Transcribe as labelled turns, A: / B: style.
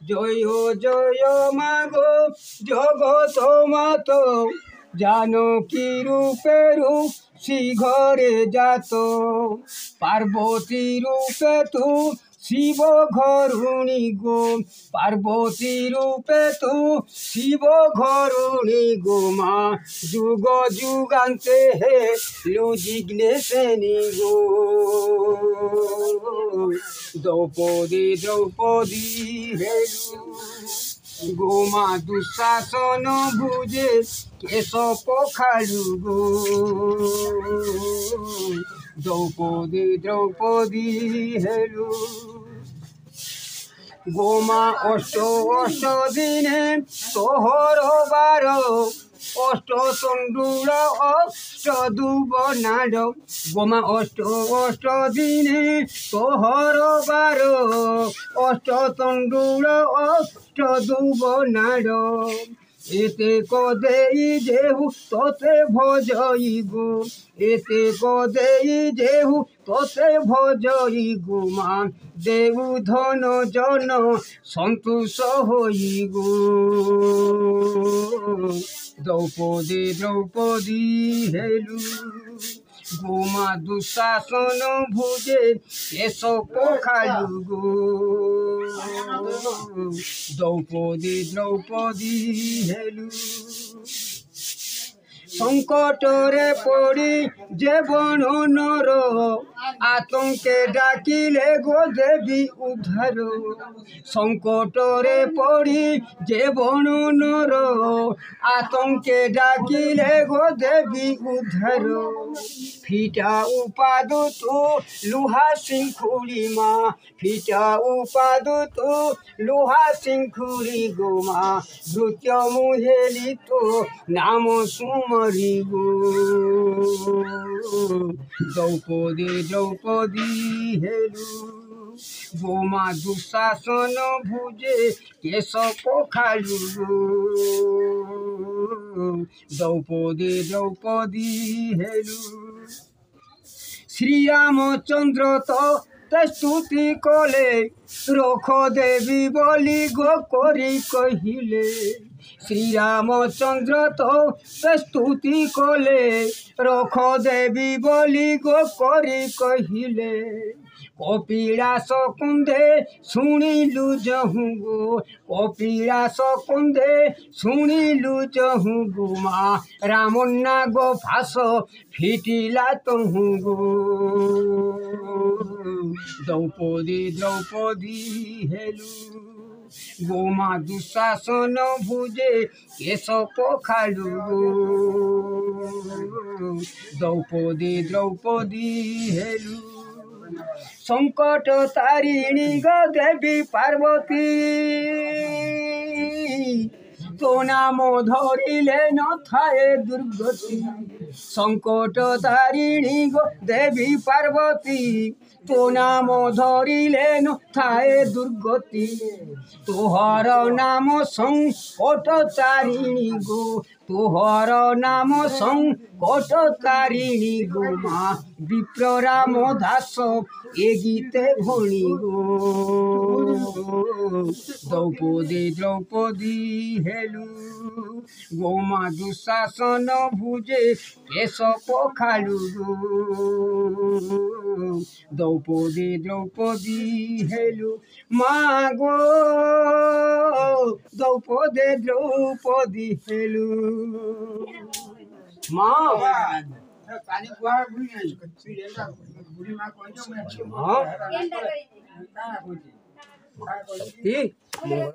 A: জয় জয় মাগো জগত মাত, জানকী রূপেরু শ্রীঘরে যাত। পার্বতী রূপে তু শিব ঘরুণী গো, পার্বতী রূপে তু শিব ঘরুণী গো। মা যুগ যুগান্তে হে জিজ্ঞেসেনি গো। দ্রৌপদী দ্রৌপদী হেলু গো, মা দুঃশাসন ভুজে কেশ পখালু গো। দ্রৌপদী দ্রৌপদী হেলু গো, মা অষ্ট অষ্ট দিনে তোহর বার, অষ্ট তণ্ডুল অষ্ট দুবনাড। গো, মা অষ্ট অষ্ট দিনে তোহর বার, অষ্ট তণ্ডুল অষ্ট দুবনাড। এতে কদেই যেহু তোতে ভজই গো, এতে কদেই যেহু তোতে ভজই গো। মা দেউ ধন জন সন্তোষ হই গো। দ্রৌপদী দ্রৌপদী হেলু গো, মা দুঃশাসন ভুজে কেশ পখালু গো। দ্রৌপদী দ্রৌপদী হেলু সংকটরে পড়ি যে বন নর, আতঙ্কে ডাকিলে গো দেবী উদ্ধার। সংকটরে পড়ি যে বন নর, আতঙ্কে ডাকিলে গো দেবী উদ্ধার। ফিটা উপাদু তু লুহা শৃঙ্খুলি মা, ফিটা উপাদু তু লুহা শৃঙ্খুলি গো। মা দ্রুত মুহেলি তো নাম সুমরি গো। দ্রৌপদী দ্রৌপদী হেলু গো, মা দুঃশাসন ভুজে কেশ পখালু গো। দ্রৌপদী দ্রৌপদী হেলু শ্রীরামচন্দ্র তো স্তুতি কলে, রখ দেবী বলি গো করি কহিলে। শ্রীরামচন্দ্র তো স্তুতি কলে, রখ দেবী বলি গো করি কহিলে। কপিলাস কুন্ধে শুনিলু যহু গো, কপিলাস কুন্ধে শুনিলু যহু গো। মা রামন্না গো ফাঁস ফিটিলা তহু গো। দ্রৌপদী দ্রৌপদী হেলু গো, মা দুঃশাসন ভুজে কেশ পখালু গো। দ্রৌপদী দ্রৌপদী হেলু সংকট তারিণী গো দেবী পার্বতী, তো নাম ধরিলে নথায়ে দুর্গতি। সংকট তারিণী গো দেবী পার্বতী, তো নাম ধরিলে নথায়ে দুর্গতি। তোহর নাম সংকট তারিণী গো, তোহর নাম সংকট তারিণী গো। মা বিপ্র রাম দাস এ গীতে ভণি গো। দ্রৌপদী দ্রৌপদী হেলু গো, মা দুঃশাসন ভুজে কেশ পখালু গো। দ্রৌপদী দ্রৌপদী হেলু মা গো, দ্রৌপদী দ্রৌপদী হেলু মা। পানি কুয়ার বুড়ি নাই, বুড়ি মা কইছো